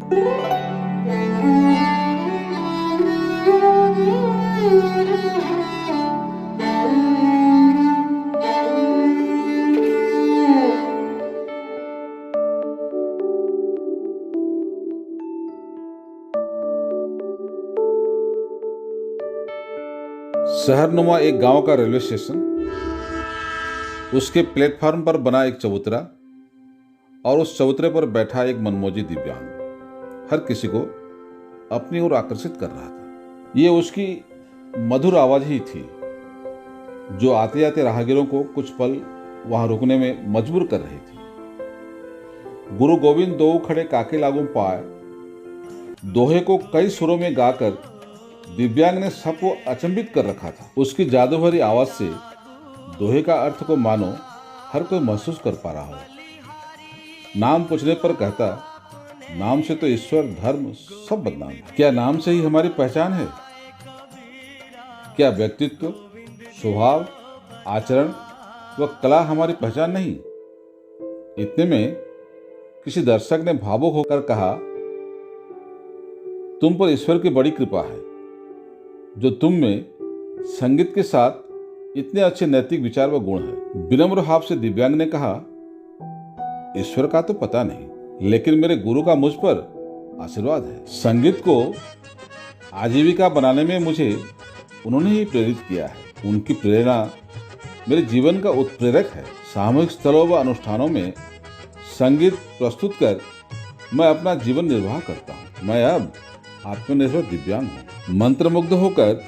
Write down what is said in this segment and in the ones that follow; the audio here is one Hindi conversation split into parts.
शहरनुमा एक गांव का रेलवे स्टेशन, उसके प्लेटफार्म पर बना एक चबूतरा और उस चबूतरे पर बैठा एक मनमोजी दिव्यांग हर किसी को अपनी ओर आकर्षित कर रहा था। ये उसकी मधुर आवाज ही थी जो आते आते राहगीरों को कुछ पल वहां रुकने में मजबूर कर रही थी। गुरु गोविंद दो खड़े काके लागू पाए दोहे को कई सुरों में गाकर दिव्यांग ने सबको अचंभित कर रखा था। उसकी जादू भरी आवाज से दोहे का अर्थ को मानो हर कोई महसूस कर पा रहा हो। नाम पूछने पर कहता, नाम से तो ईश्वर धर्म सब बदनाम है। क्या नाम से ही हमारी पहचान है? क्या व्यक्तित्व, स्वभाव, आचरण व कला हमारी पहचान नहीं? इतने में किसी दर्शक ने भावुक होकर कहा, तुम पर ईश्वर की बड़ी कृपा है जो तुम में संगीत के साथ इतने अच्छे नैतिक विचार व गुण है। विनम्र भाव से दिव्यांग ने कहा, ईश्वर का तो पता नहीं, लेकिन मेरे गुरु का मुझ पर आशीर्वाद है। संगीत को आजीविका बनाने में मुझे उन्होंने ही प्रेरित किया है। उनकी प्रेरणा मेरे जीवन का उत्प्रेरक है। सामूहिक स्थलों व अनुष्ठानों में संगीत प्रस्तुत कर मैं अपना जीवन निर्वाह करता हूँ। मैं अब आत्मनिर्भर दिव्यांग हूँ। मंत्रमुग्ध होकर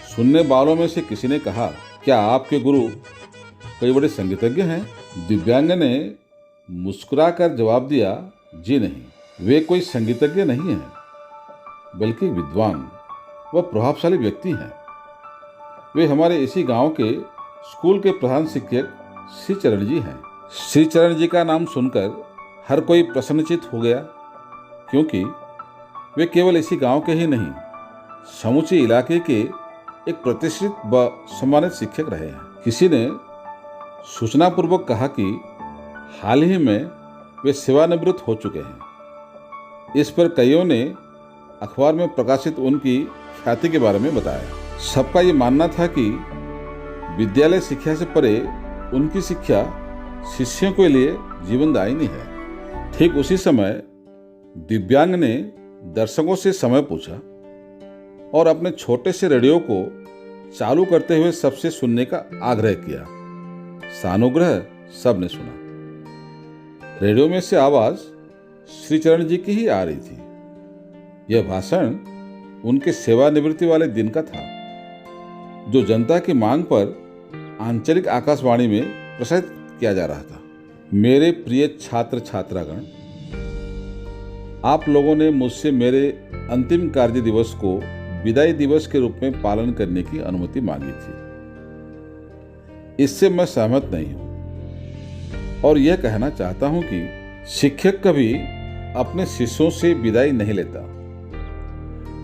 सुनने वालों में से किसी ने कहा, क्या आपके गुरु कोई बड़े संगीतज्ञ हैं? दिव्यांग ने मुस्कुराकर जवाब दिया, जी नहीं, वे कोई संगीतज्ञ नहीं हैं, बल्कि विद्वान व प्रभावशाली व्यक्ति हैं। वे हमारे इसी गांव के स्कूल के प्रधान शिक्षक श्री चरण जी हैं। श्री चरण जी का नाम सुनकर हर कोई प्रसन्नचित्त हो गया, क्योंकि वे केवल इसी गांव के ही नहीं, समूचे इलाके के एक प्रतिष्ठित व सम्मानित शिक्षक रहे हैं। किसी ने सूचनापूर्वक कहा कि हाल ही में वे सेवानिवृत्त हो चुके हैं। इस पर कईयों ने अखबार में प्रकाशित उनकी ख्याति के बारे में बताया। सबका ये मानना था कि विद्यालय शिक्षा से परे उनकी शिक्षा शिष्यों के लिए जीवनदायिनी है। ठीक उसी समय दिव्यांग ने दर्शकों से समय पूछा और अपने छोटे से रेडियो को चालू करते हुए सबसे सुनने का आग्रह किया। सानुग्रह सबने सुना। रेडियो में से आवाज श्री चरण जी की ही आ रही थी। यह भाषण उनके सेवानिवृत्ति वाले दिन का था, जो जनता की मांग पर आंचलिक आकाशवाणी में प्रसारित किया जा रहा था। मेरे प्रिय छात्र छात्रागण, आप लोगों ने मुझसे मेरे अंतिम कार्य दिवस को विदाई दिवस के रूप में पालन करने की अनुमति मांगी थी। इससे मैं सहमत नहीं हूं और यह कहना चाहता हूं कि शिक्षक कभी अपने शिष्यों से विदाई नहीं लेता।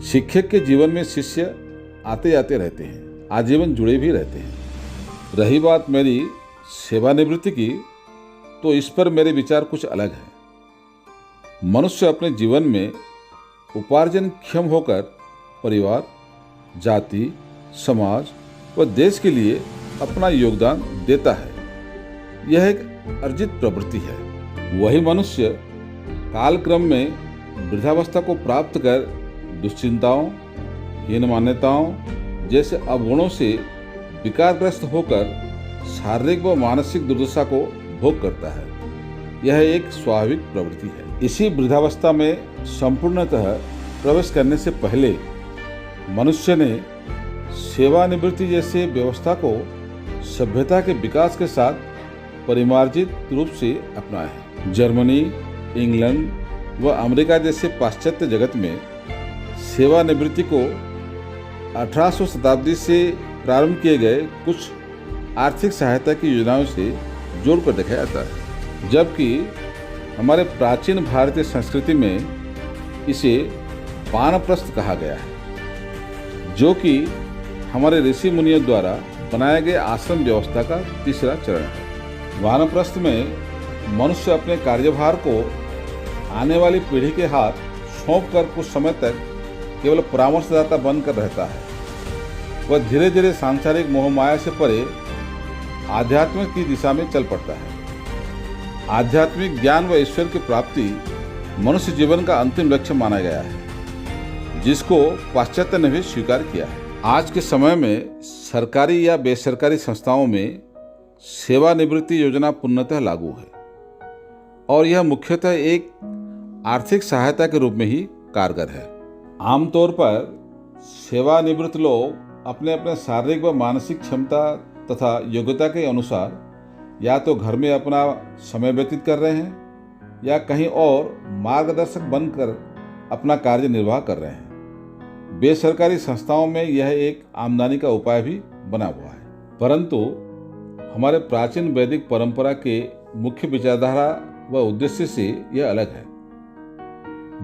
शिक्षक के जीवन में शिष्य आते जाते रहते हैं, आजीवन जुड़े भी रहते हैं। रही बात मेरी सेवानिवृत्ति की, तो इस पर मेरे विचार कुछ अलग है। मनुष्य अपने जीवन में उपार्जनक्षम होकर परिवार, जाति, समाज व देश के लिए अपना योगदान देता है। यह एक अर्जित प्रवृत्ति है। वही मनुष्य कालक्रम में वृद्धावस्था को प्राप्त कर दुश्चिंताओं, हीन मान्यताओं जैसे अवगुणों से विकारग्रस्त होकर शारीरिक व मानसिक दुर्दशा को भोग करता है। यह एक स्वाभाविक प्रवृत्ति है। इसी वृद्धावस्था में संपूर्णतः प्रवेश करने से पहले मनुष्य ने सेवानिवृत्ति जैसे व्यवस्था को सभ्यता के विकास के साथ परिमार्जित रूप से अपनाया है। जर्मनी, इंग्लैंड व अमेरिका जैसे पाश्चात्य जगत में सेवानिवृत्ति को 1800 शताब्दी से प्रारंभ किए गए कुछ आर्थिक सहायता की योजनाओं से जोड़कर देखा जाता है, जबकि हमारे प्राचीन भारतीय संस्कृति में इसे वानप्रस्थ कहा गया है, जो कि हमारे ऋषि मुनियों द्वारा बनाए गए आश्रम व्यवस्था का तीसरा चरण है। वानप्रस्थ में मनुष्य अपने कार्यभार को आने वाली पीढ़ी के हाथ सौंप कर कुछ समय तक केवल परामर्शदाता बनकर रहता है, वह धीरे धीरे सांसारिक मोहमाया से परे आध्यात्म की दिशा में चल पड़ता है। आध्यात्मिक ज्ञान व ईश्वर की प्राप्ति मनुष्य जीवन का अंतिम लक्ष्य माना गया है, जिसको पाश्चात्य ने भी स्वीकार किया है। आज के समय में सरकारी या बेसरकारी संस्थाओं में सेवानिवृत्ति योजना पूर्णतः लागू है और यह मुख्यतः एक आर्थिक सहायता के रूप में ही कारगर है। आमतौर पर सेवानिवृत्त लोग अपने अपने शारीरिक व मानसिक क्षमता तथा योग्यता के अनुसार या तो घर में अपना समय व्यतीत कर रहे हैं या कहीं और मार्गदर्शक बनकर अपना कार्य निर्वाह कर रहे हैं। बेसरकारी संस्थाओं में यह एक आमदनी का उपाय भी बना हुआ है, परंतु हमारे प्राचीन वैदिक परंपरा के मुख्य विचारधारा व उद्देश्य से यह अलग है,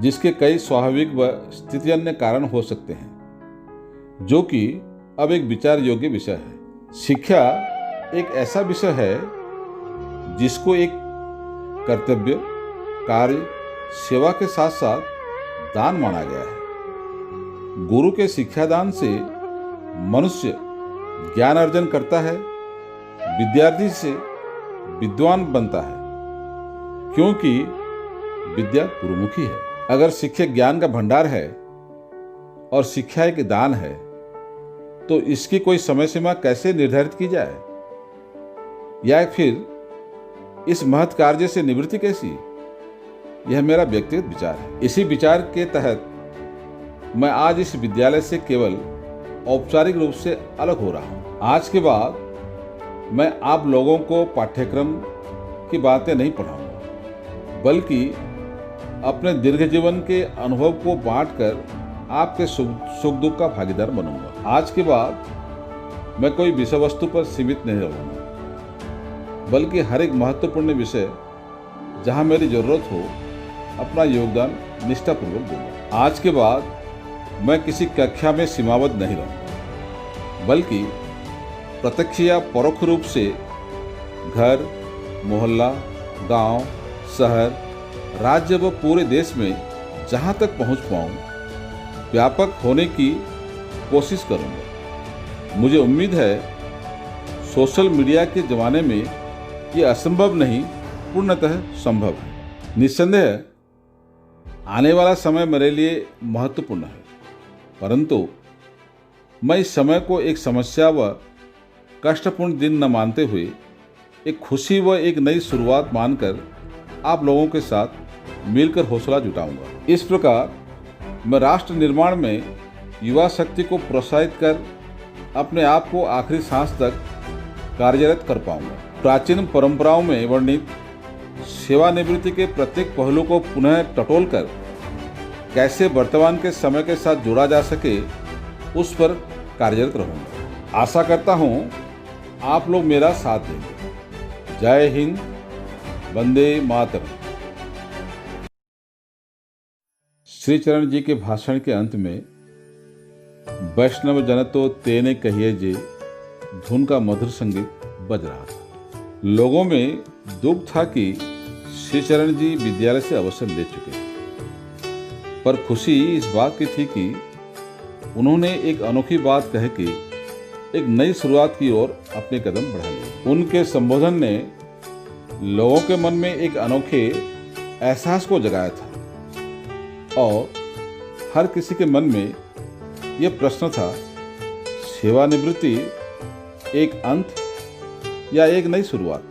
जिसके कई स्वाभाविक व स्थितिजन्य कारण हो सकते हैं, जो कि अब एक विचार योग्य विषय है। शिक्षा एक ऐसा विषय है जिसको एक कर्तव्य, कार्य, सेवा के साथ साथ दान माना गया है। गुरु के शिक्षादान से मनुष्य ज्ञान अर्जन करता है, विद्यार्थी से विद्वान बनता है, क्योंकि विद्या गुरुमुखी है। अगर शिक्षा ज्ञान का भंडार है और शिक्षा एक दान है, तो इसकी कोई समय सीमा कैसे निर्धारित की जाए, या फिर इस महत् कार्य से निवृत्ति कैसी? यह मेरा व्यक्तिगत विचार है। इसी विचार के तहत मैं आज इस विद्यालय से केवल औपचारिक रूप से अलग हो रहा हूँ। आज के बाद मैं आप लोगों को पाठ्यक्रम की बातें नहीं पढ़ाऊंगा, बल्कि अपने दीर्घ जीवन के अनुभव को बांटकर आपके सुख दुख का भागीदार बनूंगा। आज के बाद मैं कोई विषय वस्तु पर सीमित नहीं रहूंगा, बल्कि हर एक महत्वपूर्ण विषय जहां मेरी जरूरत हो अपना योगदान निष्ठापूर्वक दूंगा। आज के बाद मैं किसी कक्षा में सीमाबद्ध नहीं रहूंगा, बल्कि प्रत्यक्ष या परोक्ष रूप से घर, मोहल्ला, गांव, शहर, राज्य व पूरे देश में जहां तक पहुंच पाऊं व्यापक होने की कोशिश करूंगा। मुझे उम्मीद है सोशल मीडिया के ज़माने में ये असंभव नहीं, पूर्णतः संभव है। निस्संदेह आने वाला समय मेरे लिए महत्वपूर्ण है, परंतु मैं इस समय को एक समस्या व कष्टपूर्ण दिन न मानते हुए एक खुशी व एक नई शुरुआत मानकर आप लोगों के साथ मिलकर हौसला जुटाऊंगा। इस प्रकार मैं राष्ट्र निर्माण में युवा शक्ति को प्रोत्साहित कर अपने आप को आखिरी सांस तक कार्यरत कर पाऊंगा। प्राचीन परंपराओं में वर्णित सेवानिवृत्ति के प्रत्येक पहलू को पुनः टटोलकर कैसे वर्तमान के समय के साथ जोड़ा जा सके, उस पर कार्यरत रहूंगा। आशा करता हूं आप लोग मेरा साथ देंगे। जय हिंद, वंदे मातरम। श्री चरण जी के भाषण के अंत में वैष्णव जन तो तेने कहिए जे धुन का मधुर संगीत बज रहा था। लोगों में दुख था कि श्री चरण जी विद्यालय से अवसर ले चुके, पर खुशी इस बात की थी कि उन्होंने एक अनोखी बात कह के एक नई शुरुआत की ओर अपने कदम बढ़ा लिए। उनके संबोधन ने लोगों के मन में एक अनोखे एहसास को जगाया था और हर किसी के मन में यह प्रश्न था, सेवानिवृत्ति एक अंत या एक नई शुरुआत?